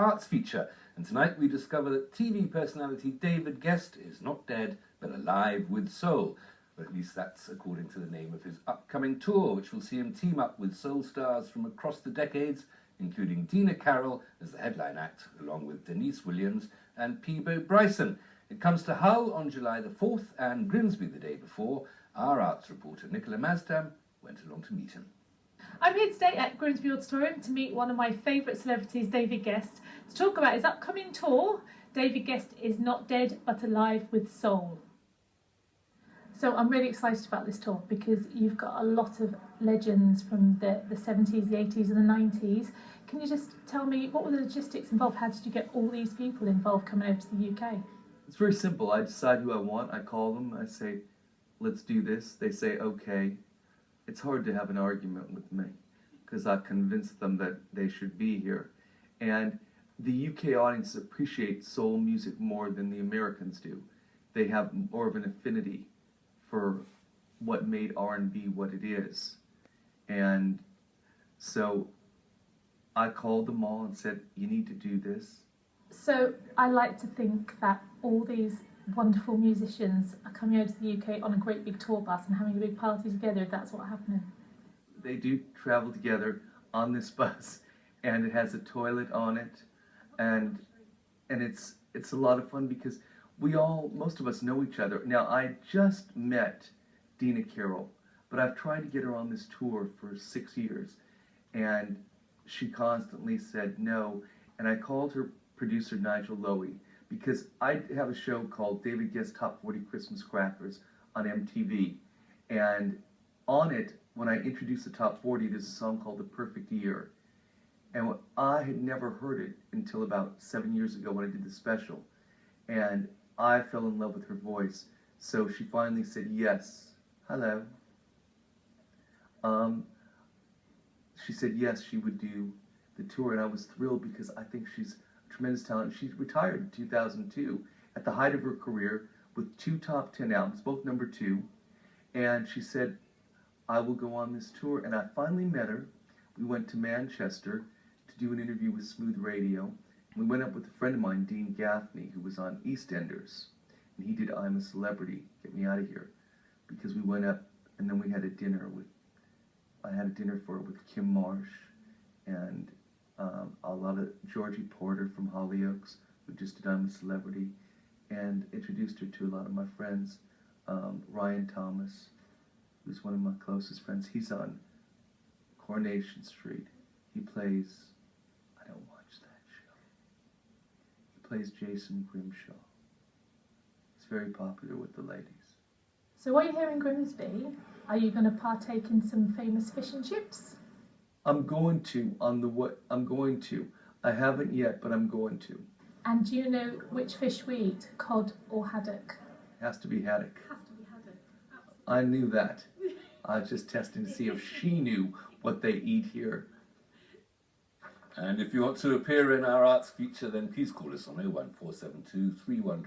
arts feature, and tonight we discover that TV personality David Gest is not dead but alive with soul. Or at least that's according to the name of his upcoming tour, which will see him team up with soul stars from across the decades, including Dina Carroll as the headline act, along with Denise Williams and Peabo Bryson. It comes to Hull on July the 4th and Grimsby the day before. Our arts reporter Nicola Mazdam went along to meet him. I'm here today at Grimsby Auditorium to meet one of my favourite celebrities, David Gest, to talk about his upcoming tour. David Gest is not dead but alive with soul. So I'm really excited about this tour because you've got a lot of legends from the 70s, the 80s and the 90s. Can you just tell me, what were the logistics involved? How did you get all these people involved coming over to the UK? It's very simple. I decide who I want. I call them. I say, let's do this. They say, okay. It's hard to have an argument with me because I've convinced them that they should be here. And the UK audience appreciates soul music more than the Americans do. They have more of an affinity for what made R&B what it is. And so I called them all and said, you need to do this. So I like to think that all these wonderful musicians are coming over to the UK on a great big tour bus and having a big party together, if that's what's happening. They do travel together on this bus, and it has a toilet on it, and it's a lot of fun because most of us know each other. Now, I just met Dina Carroll, but I've tried to get her on this tour for 6 years, and she constantly said no, and I called her producer Nigel Lowy, because I have a show called David Gest Top 40 Christmas Crackers on MTV, and on it, when I introduce the Top 40, there's a song called The Perfect Year, and I had never heard it until about 7 years ago when I did the special, and I fell in love with her voice, so she finally said yes. Hello. She said yes, she would do the tour, and I was thrilled because I think she's tremendous talent. She retired in 2002 at the height of her career with 2 top 10 albums, both #2, and she said, I will go on this tour, and I finally met her. We went to Manchester to do an interview with Smooth Radio. We went up with a friend of mine, Dean Gaffney, who was on EastEnders, and he did I'm a Celebrity, Get Me Out of Here, because we went up, and then we had a dinner I had a dinner for her with Kim Marsh, and a lot of Georgie Porter from Hollyoaks, who just did I'm a Celebrity, and introduced her to a lot of my friends. Ryan Thomas, who's one of my closest friends, he's on Coronation Street. He plays, I don't watch that show, he plays Jason Grimshaw. He's very popular with the ladies. So while you're here in Grimsby, are you going to partake in some famous fish and chips? I'm going to. I haven't yet, but I'm going to. And do you know which fish we eat, cod or haddock? Has to be haddock. Has to be haddock. Absolutely. I knew that. I was just testing to see if she knew what they eat here. And if you want to appear in our arts feature, then please call us on 01472 31